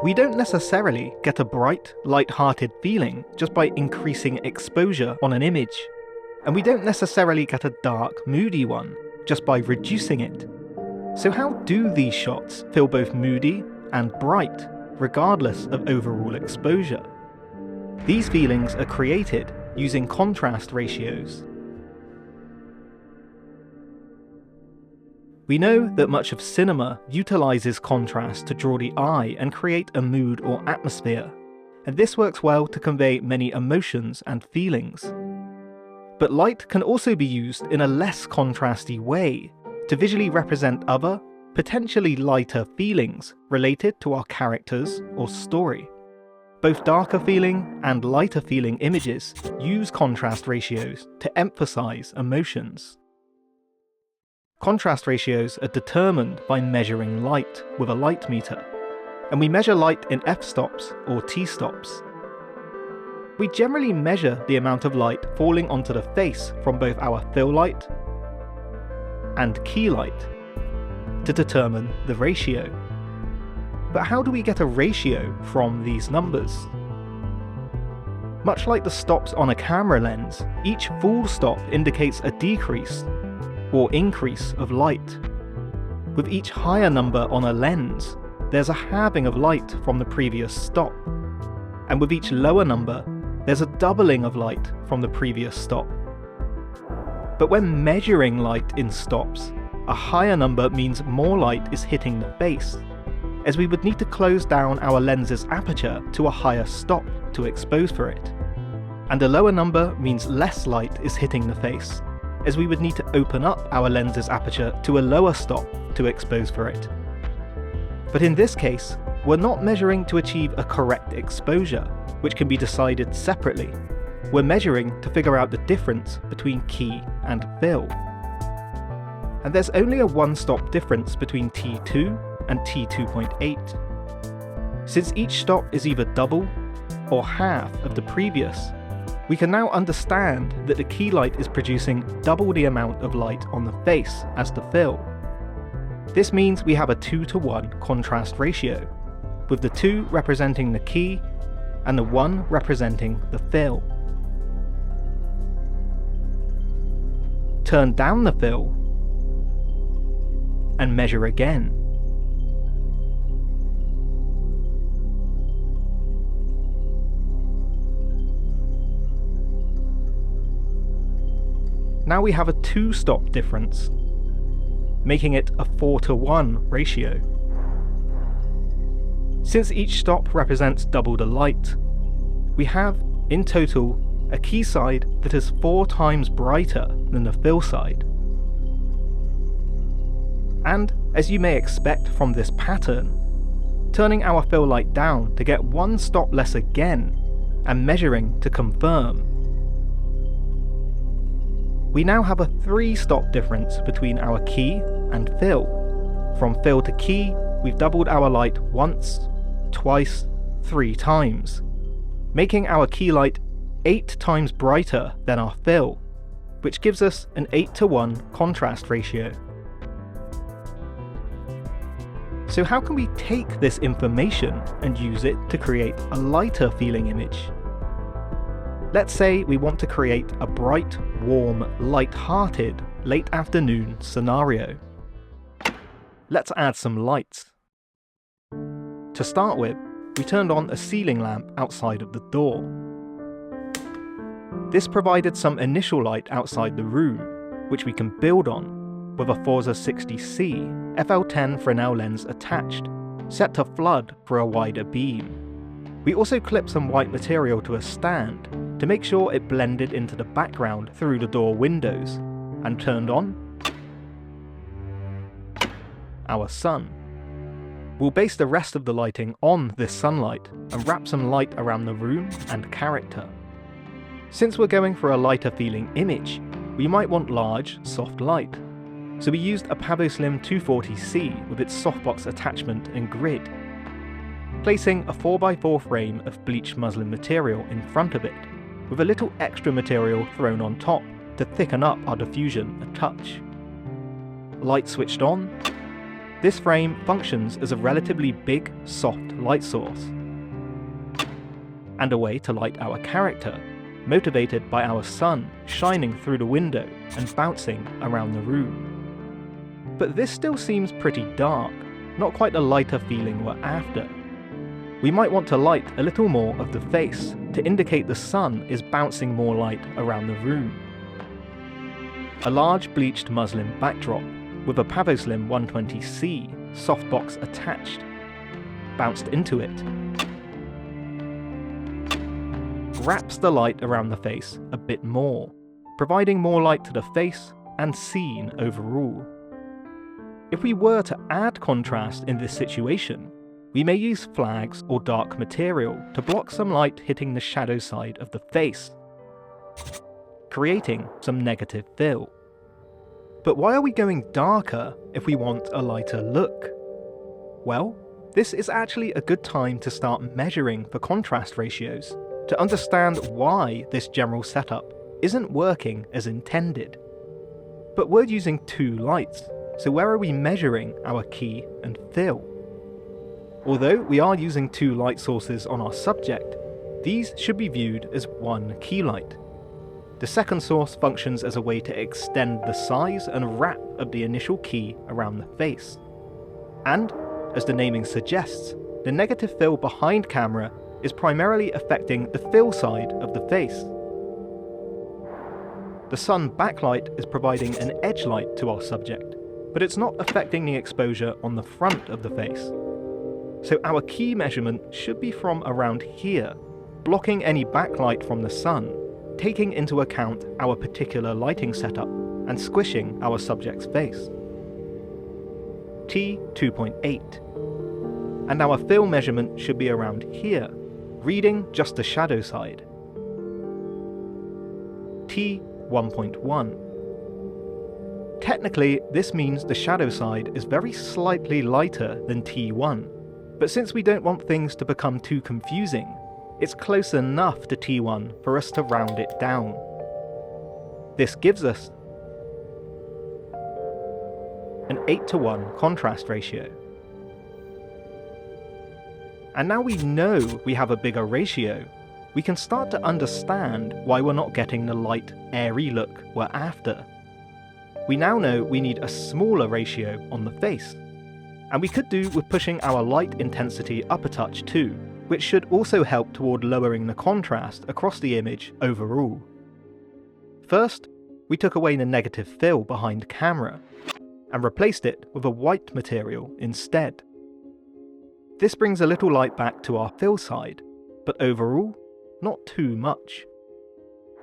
We don't necessarily get a bright, light-hearted feeling just by increasing exposure on an image, and we don't necessarily get a dark, moody one just by reducing it. So how do these shots feel both moody and bright, regardless of overall exposure? These feelings are created using contrast ratios. We know that much of cinema utilizes contrast to draw the eye and create a mood or atmosphere, and this works well to convey many emotions and feelings. But light can also be used in a less contrasty way to visually represent other, potentially lighter feelings related to our characters or story. Both darker feeling and lighter feeling images use contrast ratios to emphasize emotions. Contrast ratios are determined by measuring light with a light meter, and we measure light in f-stops or t-stops. We generally measure the amount of light falling onto the face from both our fill light and key light to determine the ratio. But how do we get a ratio from these numbers? Much like the stops on a camera lens, each full stop indicates a decrease or increase of light. With each higher number on a lens, there's a halving of light from the previous stop, and with each lower number, there's a doubling of light from the previous stop. But when measuring light in stops, a higher number means more light is hitting the face, as we would need to close down our lens's aperture to a higher stop to expose for it. And a lower number means less light is hitting the face, as we would need to open up our lens's aperture to a lower stop to expose for it. But in this case, we're not measuring to achieve a correct exposure, which can be decided separately. We're measuring to figure out the difference between key and fill. And there's only a one-stop difference between T2 and T2.8. Since each stop is either double or half of the previous, we can now understand that the key light is producing double the amount of light on the face as the fill. This means we have a 2:1 contrast ratio, with the 2 representing the key and the 1 representing the fill. Turn down the fill and measure again. Now we have a 2-stop difference, making it a 4:1 ratio. Since each stop represents double the light, we have, in total, a key side that is 4 times brighter than the fill side. And, as you may expect from this pattern, turning our fill light down to get 1 stop less again, and measuring to confirm, we now have a 3-stop difference between our key and fill. From fill to key, we've doubled our light once, twice, 3 times, making our key light 8 times brighter than our fill, which gives us an 8:1 contrast ratio. So how can we take this information and use it to create a lighter feeling image? Let's say we want to create a bright, warm, light-hearted, late afternoon scenario. Let's add some lights. To start with, we turned on a ceiling lamp outside of the door. This provided some initial light outside the room, which we can build on with a Forza 60C FL10 Fresnel lens attached, set to flood for a wider beam. We also clipped some white material to a stand to make sure it blended into the background through the door windows, and turned on our sun. We'll base the rest of the lighting on this sunlight and wrap some light around the room and character. Since we're going for a lighter feeling image, we might want large, soft light, so we used a Pavoslim 240C with its softbox attachment and grid, placing a 4x4 frame of bleached muslin material in front of it, with a little extra material thrown on top to thicken up our diffusion a touch. Light switched on, This frame functions as a relatively big, soft light source, and a way to light our character, motivated by our sun shining through the window and bouncing around the room. But this still seems pretty dark, not quite the lighter feeling we're after. We might want to light a little more of the face to indicate the sun is bouncing more light around the room. A large bleached muslin backdrop with a Pavoslim 120C softbox attached, bounced into it, wraps the light around the face a bit more, providing more light to the face and scene overall. If we were to add contrast in this situation, we may use flags or dark material to block some light hitting the shadow side of the face, creating some negative fill. But why are we going darker if we want a lighter look? Well, this is actually a good time to start measuring the contrast ratios to understand why this general setup isn't working as intended. But we're using two lights, so where are we measuring our key and fill? Although we are using two light sources on our subject, these should be viewed as one key light. The second source functions as a way to extend the size and wrap of the initial key around the face. And, as the naming suggests, the negative fill behind camera is primarily affecting the fill side of the face. The sun backlight is providing an edge light to our subject, but it's not affecting the exposure on the front of the face. So our key measurement should be from around here, blocking any backlight from the sun, taking into account our particular lighting setup and squishing our subject's face. T 2.8. And our fill measurement should be around here, reading just the shadow side. T 1.1. Technically, this means the shadow side is very slightly lighter than T1, but since we don't want things to become too confusing, it's close enough to T1 for us to round it down. This gives us an 8:1 contrast ratio. And now we know we have a bigger ratio, we can start to understand why we're not getting the light, airy look we're after. We now know we need a smaller ratio on the face, and we could do with pushing our light intensity up a touch too, which should also help toward lowering the contrast across the image overall. First, we took away the negative fill behind camera, and replaced it with a white material instead. This brings a little light back to our fill side, but overall, not too much.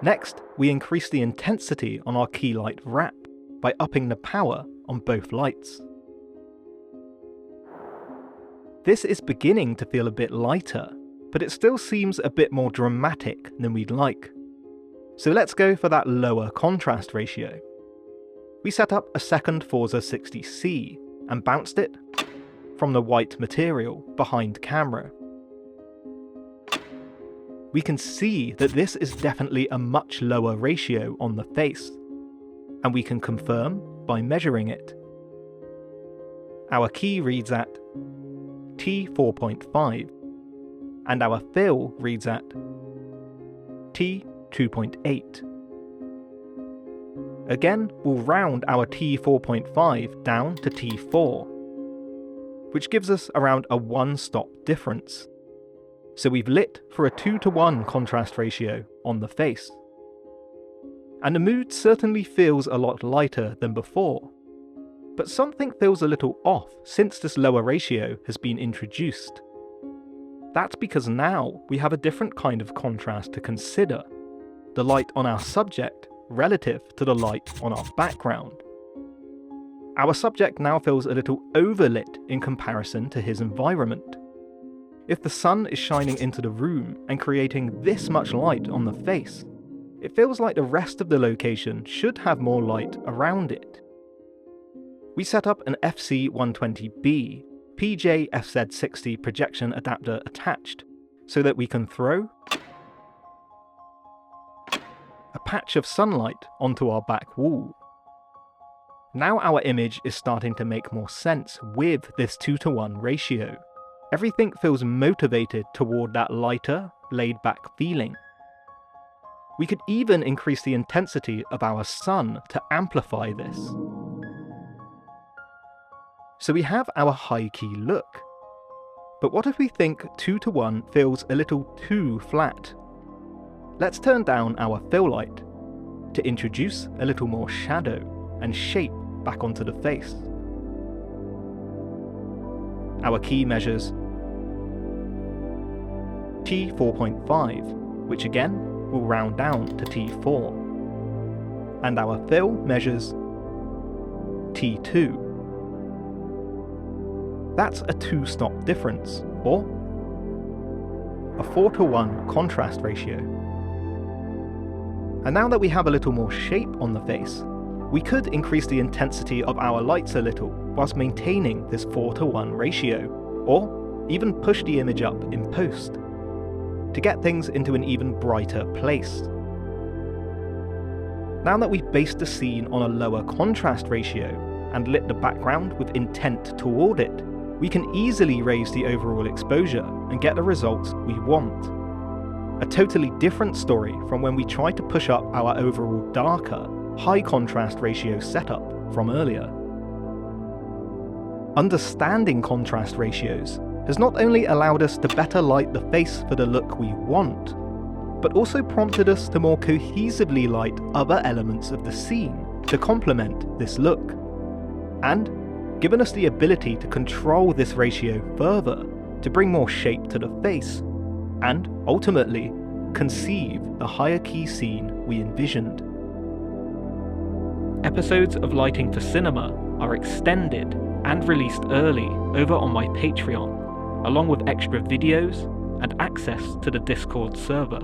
Next, we increase the intensity on our key light wrap by upping the power on both lights. This is beginning to feel a bit lighter, but it still seems a bit more dramatic than we'd like. So let's go for that lower contrast ratio. We set up a second Forza 60C and bounced it from the white material behind camera. We can see that this is definitely a much lower ratio on the face, and we can confirm by measuring it. Our key reads at T 4.5, and our fill reads at T 2.8. Again, we'll round our T 4.5 down to T4, which gives us around a 1-stop difference. So we've lit for a 2:1 contrast ratio on the face. And the mood certainly feels a lot lighter than before. But something feels a little off since this lower ratio has been introduced. That's because now we have a different kind of contrast to consider, the light on our subject relative to the light on our background. Our subject now feels a little overlit in comparison to his environment. If the sun is shining into the room and creating this much light on the face, it feels like the rest of the location should have more light around it. We set up an FC120B PJ FZ60 projection adapter attached so that we can throw a patch of sunlight onto our back wall. Now our image is starting to make more sense with this 2:1 ratio. Everything feels motivated toward that lighter, laid-back feeling. We could even increase the intensity of our sun to amplify this. So we have our high-key look. But what if we think 2:1 feels a little too flat? Let's turn down our fill light to introduce a little more shadow and shape back onto the face. Our key measures T4.5, which again will round down to T4. And our fill measures T2. That's a 2-stop difference, or a 4:1 contrast ratio. And now that we have a little more shape on the face, we could increase the intensity of our lights a little whilst maintaining this 4:1 ratio, or even push the image up in post to get things into an even brighter place. Now that we've based the scene on a lower contrast ratio and lit the background with intent toward it, we can easily raise the overall exposure and get the results we want. A totally different story from when we tried to push up our overall darker, high contrast ratio setup from earlier. Understanding contrast ratios has not only allowed us to better light the face for the look we want, but also prompted us to more cohesively light other elements of the scene to complement this look, and given us the ability to control this ratio further to bring more shape to the face, and ultimately conceive the higher key scene we envisioned. Episodes of Lighting for Cinema are extended and released early over on my Patreon, along with extra videos and access to the Discord server.